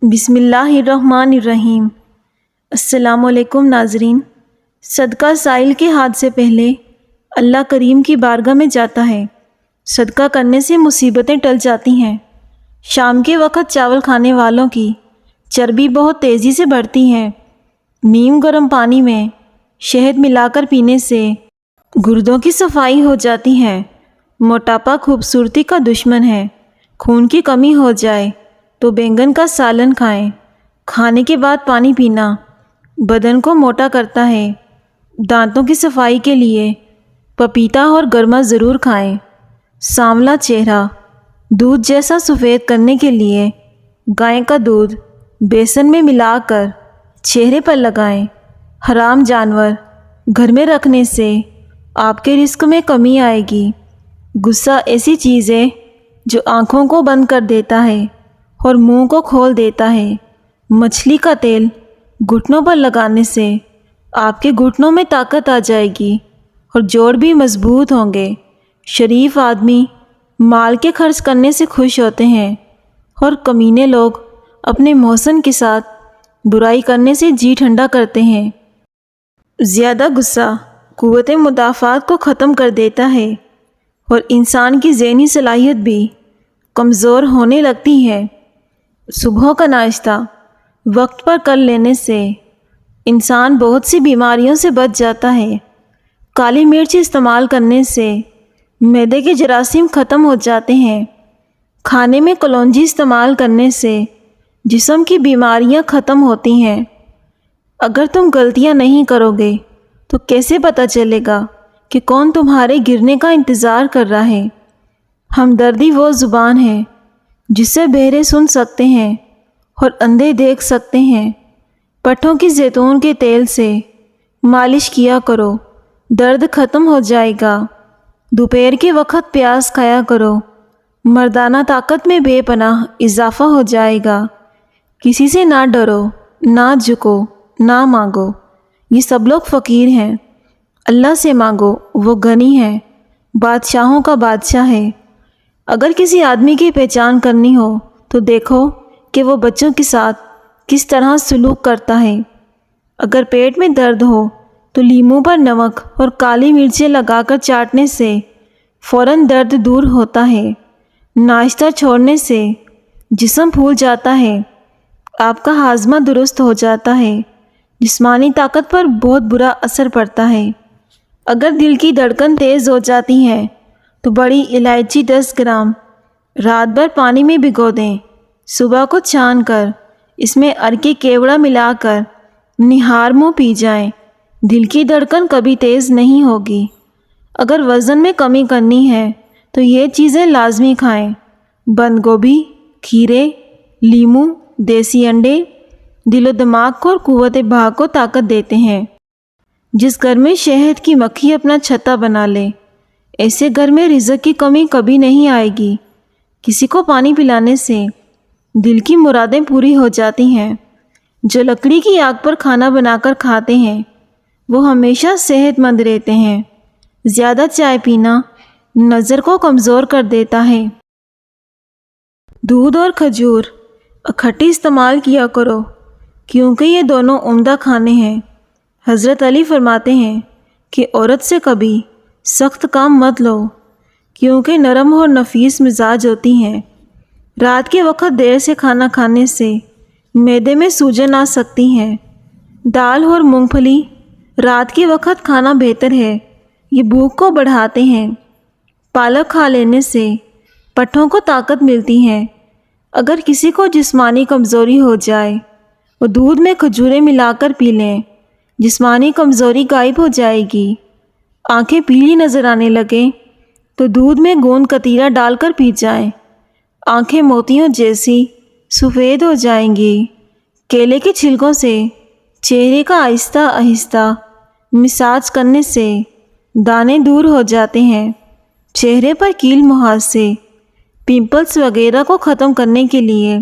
بسم اللہ الرحمن الرحیم۔ السلام علیکم ناظرین۔ صدقہ سائل کے ہاتھ سے پہلے اللہ کریم کی بارگاہ میں جاتا ہے۔ صدقہ کرنے سے مصیبتیں ٹل جاتی ہیں۔ شام کے وقت چاول کھانے والوں کی چربی بہت تیزی سے بڑھتی ہے۔ نیم گرم پانی میں شہد ملا کر پینے سے گردوں کی صفائی ہو جاتی ہے۔ موٹاپا خوبصورتی کا دشمن ہے۔ خون کی کمی ہو جائے تو بینگن کا سالن کھائیں۔ کھانے کے بعد پانی پینا بدن کو موٹا کرتا ہے۔ دانتوں کی صفائی کے لیے پپیتا اور گرما ضرور کھائیں۔ سانولا چہرہ دودھ جیسا سفید کرنے کے لیے گائے کا دودھ بیسن میں ملا کر چہرے پر لگائیں۔ حرام جانور گھر میں رکھنے سے آپ کے رزق میں کمی آئے گی۔ غصہ ایسی چیز ہے جو آنکھوں کو بند کر دیتا ہے اور منہ کو کھول دیتا ہے۔ مچھلی کا تیل گھٹنوں پر لگانے سے آپ کے گھٹنوں میں طاقت آ جائے گی اور جوڑ بھی مضبوط ہوں گے۔ شریف آدمی مال کے خرچ کرنے سے خوش ہوتے ہیں اور کمینے لوگ اپنے محسن کے ساتھ برائی کرنے سے جی ٹھنڈا کرتے ہیں۔ زیادہ غصہ قوت مدافعت کو ختم کر دیتا ہے اور انسان کی ذہنی صلاحیت بھی کمزور ہونے لگتی ہے۔ صبح کا ناشتہ وقت پر کر لینے سے انسان بہت سی بیماریوں سے بچ جاتا ہے۔ کالی مرچ استعمال کرنے سے معدے کے جراثیم ختم ہو جاتے ہیں۔ کھانے میں کلونجی استعمال کرنے سے جسم کی بیماریاں ختم ہوتی ہیں۔ اگر تم غلطیاں نہیں کرو گے تو کیسے پتہ چلے گا کہ کون تمہارے گرنے کا انتظار کر رہا ہے؟ ہمدردی وہ زبان ہے جس سے بہرے سن سکتے ہیں اور اندھے دیکھ سکتے ہیں۔ پٹھوں کی زیتون کے تیل سے مالش کیا کرو، درد ختم ہو جائے گا۔ دوپہر کے وقت پیاز کھایا کرو، مردانہ طاقت میں بے پناہ اضافہ ہو جائے گا۔ کسی سے نہ ڈرو، نہ جھکو، نہ مانگو، یہ سب لوگ فقیر ہیں۔ اللہ سے مانگو، وہ غنی ہے، بادشاہوں کا بادشاہ ہے۔ اگر کسی آدمی کی پہچان کرنی ہو تو دیکھو کہ وہ بچوں کے ساتھ کس طرح سلوک کرتا ہے۔ اگر پیٹ میں درد ہو تو لیموں پر نمک اور کالی مرچیں لگا کر چاٹنے سے فوراً درد دور ہوتا ہے۔ ناشتہ چھوڑنے سے جسم پھول جاتا ہے، آپ کا ہاضمہ درست ہو جاتا ہے، جسمانی طاقت پر بہت برا اثر پڑتا ہے۔ اگر دل کی دھڑکن تیز ہو جاتی ہے تو بڑی الائچی 10 گرام رات بھر پانی میں بھگو دیں۔ صبح کو چھان کر اس میں ارکے کیوڑا ملا کر نہار منہ پی جائیں۔ دل کی دھڑکن کبھی تیز نہیں ہوگی۔ اگر وزن میں کمی کرنی ہے تو یہ چیزیں لازمی کھائیں۔ بند گوبھی، کھیرے، لیموں، دیسی انڈے دل و دماغ کو اور قوت بھاگ کو طاقت دیتے ہیں۔ جس گھر میں شہد کی مکھی اپنا چھتا بنا لے، ایسے گھر میں رزق کی کمی کبھی نہیں آئے گی۔ کسی کو پانی پلانے سے دل کی مرادیں پوری ہو جاتی ہیں۔ جو لکڑی کی آگ پر کھانا بنا کر کھاتے ہیں وہ ہمیشہ صحت مند رہتے ہیں۔ زیادہ چائے پینا نظر کو کمزور کر دیتا ہے۔ دودھ اور کھجور اکٹھے استعمال کیا کرو کیونکہ یہ دونوں عمدہ کھانے ہیں۔ حضرت علی فرماتے ہیں کہ عورت سے کبھی سخت کام مت لو کیونکہ نرم اور نفیس مزاج ہوتی ہیں۔ رات کے وقت دیر سے کھانا کھانے سے معدے میں سوجن آ سکتی ہے۔ دال اور مونگ پھلی رات کے وقت کھانا بہتر ہے، یہ بھوک کو بڑھاتے ہیں۔ پالک کھا لینے سے پٹھوں کو طاقت ملتی ہے۔ اگر کسی کو جسمانی کمزوری ہو جائے وہ دودھ میں کھجوریں ملا کر پی لیں، جسمانی کمزوری غائب ہو جائے گی۔ آنکھیں پیلی نظر آنے لگیں تو دودھ میں گوند کتیرا ڈال کر پی جائیں، آنکھیں موتیوں جیسی سفید ہو جائیں گی۔ کیلے کے چھلکوں سے چہرے کا آہستہ آہستہ مساج کرنے سے دانے دور ہو جاتے ہیں۔ چہرے پر کیل مہاسے، پمپلز وغیرہ کو ختم کرنے کے لیے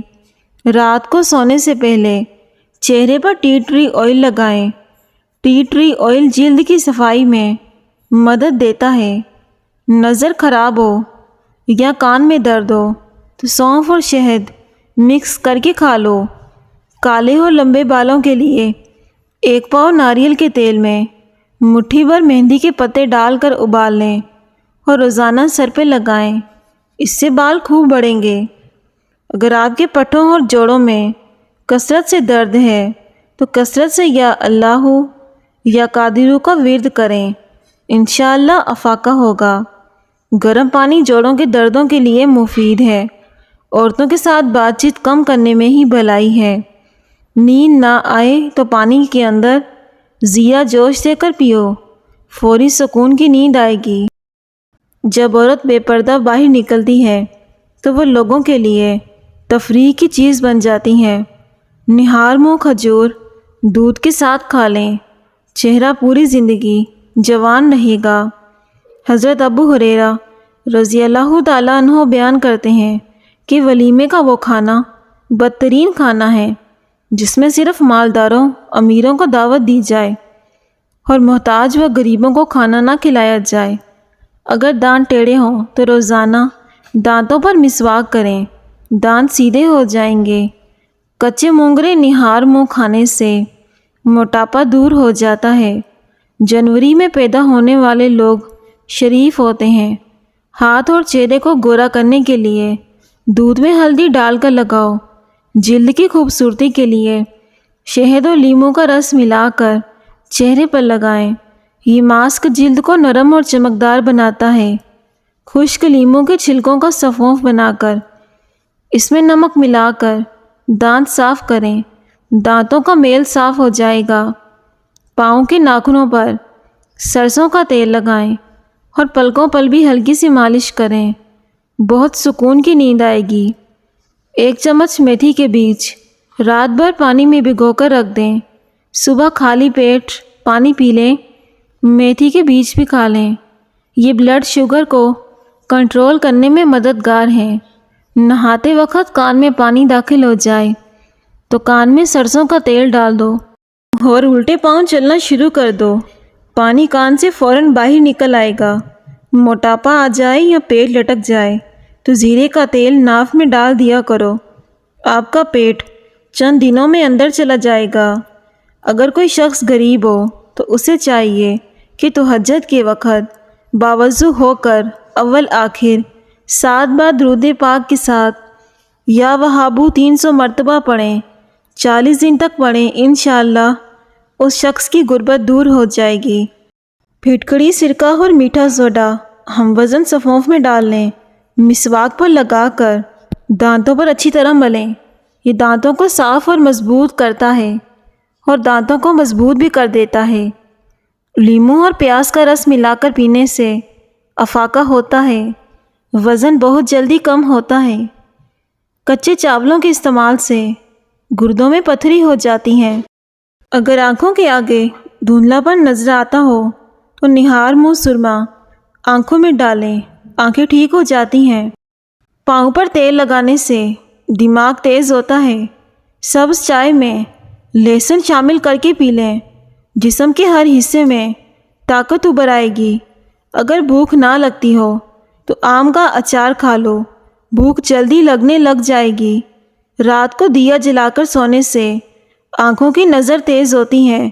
رات کو سونے سے پہلے چہرے پر ٹی ٹری آئل لگائیں۔ ٹی ٹری آئل جلد کی صفائی میں مدد دیتا ہے۔ نظر خراب ہو یا کان میں درد ہو تو سونف اور شہد مکس کر کے کھا لو۔ کالے اور لمبے بالوں کے لیے 1 پاؤ ناریل کے تیل میں مٹھی بھر مہندی کے پتے ڈال کر ابال لیں اور روزانہ سر پہ لگائیں۔ اس سے بال خوب بڑھیں گے۔ اگر آپ کے پٹھوں اور جوڑوں میں کثرت سے درد ہے تو کثرت سے یا اللہ یا قادر کا ورد کریں، انشاءاللہ افاقہ ہوگا۔ گرم پانی جوڑوں کے دردوں کے لیے مفید ہے۔ عورتوں کے ساتھ بات چیت کم کرنے میں ہی بھلائی ہے۔ نیند نہ آئے تو پانی کے اندر زیرہ جوش دے کر پیو، فوری سکون کی نیند آئے گی۔ جب عورت بے پردہ باہر نکلتی ہے تو وہ لوگوں کے لیے تفریح کی چیز بن جاتی ہے۔ نہار منہ کھجور دودھ کے ساتھ کھا لیں، چہرہ پوری زندگی جوان رہے گا۔ حضرت ابو ہریرہ رضی اللہ تعالیٰ عنہ بیان کرتے ہیں کہ ولیمے کا وہ کھانا بدترین کھانا ہے جس میں صرف مالداروں امیروں کو دعوت دی جائے اور محتاج و غریبوں کو کھانا نہ کھلایا جائے۔ اگر دانت ٹیڑھے ہوں تو روزانہ دانتوں پر مسواک کریں، دانت سیدھے ہو جائیں گے۔ کچے مونگرے نہار منہ کھانے سے موٹاپا دور ہو جاتا ہے۔ جنوری میں پیدا ہونے والے لوگ شریف ہوتے ہیں۔ ہاتھ اور چہرے کو گورا کرنے کے لیے دودھ میں ہلدی ڈال کر لگاؤ۔ جلد کی خوبصورتی کے لیے شہد اور لیموں کا رس ملا کر چہرے پر لگائیں۔ یہ ماسک جلد کو نرم اور چمکدار بناتا ہے۔ خشک لیموں کے چھلکوں کا صفوف بنا کر اس میں نمک ملا کر دانت صاف کریں، دانتوں کا میل صاف ہو جائے گا۔ پاؤں کے ناخنوں پر سرسوں کا تیل لگائیں اور پلکوں پر بھی ہلکی سی مالش کریں، بہت سکون کی نیند آئے گی۔ 1 چمچ میتھی کے بیج رات بھر پانی میں بھگو کر رکھ دیں، صبح خالی پیٹ پانی پی لیں، میتھی کے بیج بھی کھا لیں۔ یہ بلڈ شوگر کو کنٹرول کرنے میں مددگار ہیں۔ نہاتے وقت کان میں پانی داخل ہو جائے تو کان میں سرسوں کا تیل ڈال دو اور الٹے پاؤں چلنا شروع کر دو، پانی کان سے فوراً باہر نکل آئے گا۔ موٹاپا آ جائے یا پیٹ لٹک جائے تو زیرے کا تیل ناف میں ڈال دیا کرو، آپ کا پیٹ چند دنوں میں اندر چلا جائے گا۔ اگر کوئی شخص غریب ہو تو اسے چاہیے کہ تہجد کے وقت باوضو ہو کر اول آخر 7 بار درود پاک کے ساتھ یا وہابو 300 مرتبہ پڑھیں، 40 دن تک پڑھیں، انشاءاللہ اس شخص کی غربت دور ہو جائے گی۔ پھٹکڑی سرکہ اور میٹھا سوڈا ہم وزن صفوف میں ڈال لیں، مسواک پر لگا کر دانتوں پر اچھی طرح ملیں۔ یہ دانتوں کو صاف اور مضبوط کرتا ہے اور دانتوں کو مضبوط بھی کر دیتا ہے۔ لیموں اور پیاز کا رس ملا کر پینے سے افاقہ ہوتا ہے، وزن بہت جلدی کم ہوتا ہے۔ کچے چاولوں کے استعمال سے گردوں میں پتھری ہو جاتی ہے۔ اگر آنکھوں کے آگے دھندلا پن نظر آتا ہو تو نہار منہ سرما آنکھوں میں ڈالیں، آنکھیں ٹھیک ہو جاتی ہیں۔ پاؤں پر تیل لگانے سے دماغ تیز ہوتا ہے۔ سبز چائے میں لہسن شامل کر کے پی لیں، جسم کے ہر حصے میں طاقت ابھر آئے گی۔ اگر بھوک نہ لگتی ہو تو آم کا اچار کھا لو، بھوک جلدی لگنے لگ جائے گی۔ رات کو دیا جلا کر سونے سے آنکھوں کی نظر تیز ہوتی ہے۔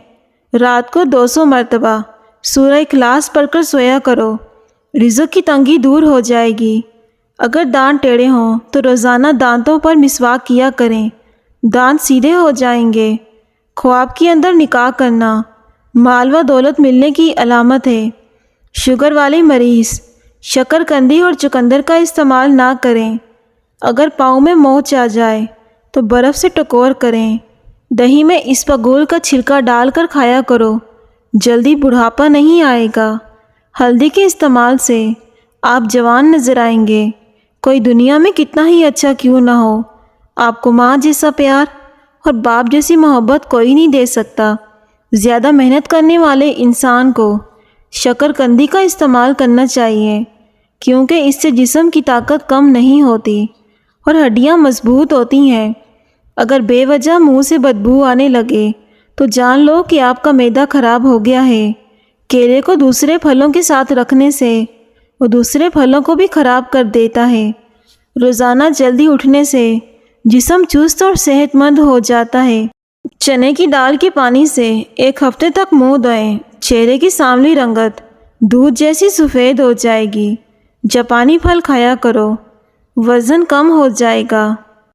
رات کو 200 مرتبہ سورہ اخلاص پڑھ کر سویا کرو، رزق کی تنگی دور ہو جائے گی۔ اگر دانت ٹیڑھے ہوں تو روزانہ دانتوں پر مسواک کیا کریں، دانت سیدھے ہو جائیں گے۔ خواب کے اندر نکاح کرنا مال و دولت ملنے کی علامت ہے۔ شوگر والے مریض شکر قندی اور چقندر کا استعمال نہ کریں۔ اگر پاؤں میں موچ آ جائے تو برف سے ٹکور کریں، دہی میں اسپغول کا چھلکا ڈال کر کھایا کرو، جلدی بڑھاپا نہیں آئے گا۔ ہلدی کے استعمال سے آپ جوان نظر آئیں گے۔ کوئی دنیا میں کتنا ہی اچھا کیوں نہ ہو، آپ کو ماں جیسا پیار اور باپ جیسی محبت کوئی نہیں دے سکتا۔ زیادہ محنت کرنے والے انسان کو شکر قندی کا استعمال کرنا چاہیے، کیونکہ اس سے جسم کی طاقت کم نہیں ہوتی اور ہڈیاں مضبوط ہوتی ہیں۔ اگر بے وجہ منہ سے بدبو آنے لگے تو جان لو کہ آپ کا معدہ خراب ہو گیا ہے۔ کیلے کو دوسرے پھلوں کے ساتھ رکھنے سے وہ دوسرے پھلوں کو بھی خراب کر دیتا ہے۔ روزانہ جلدی اٹھنے سے جسم چست اور صحت مند ہو جاتا ہے۔ چنے کی دال کے پانی سے 1 ہفتے تک منہ دھوئیں، چہرے کی سانولی رنگت دودھ جیسی سفید ہو جائے گی۔ جاپانی پھل کھایا کرو، وزن کم ہو جائے گا۔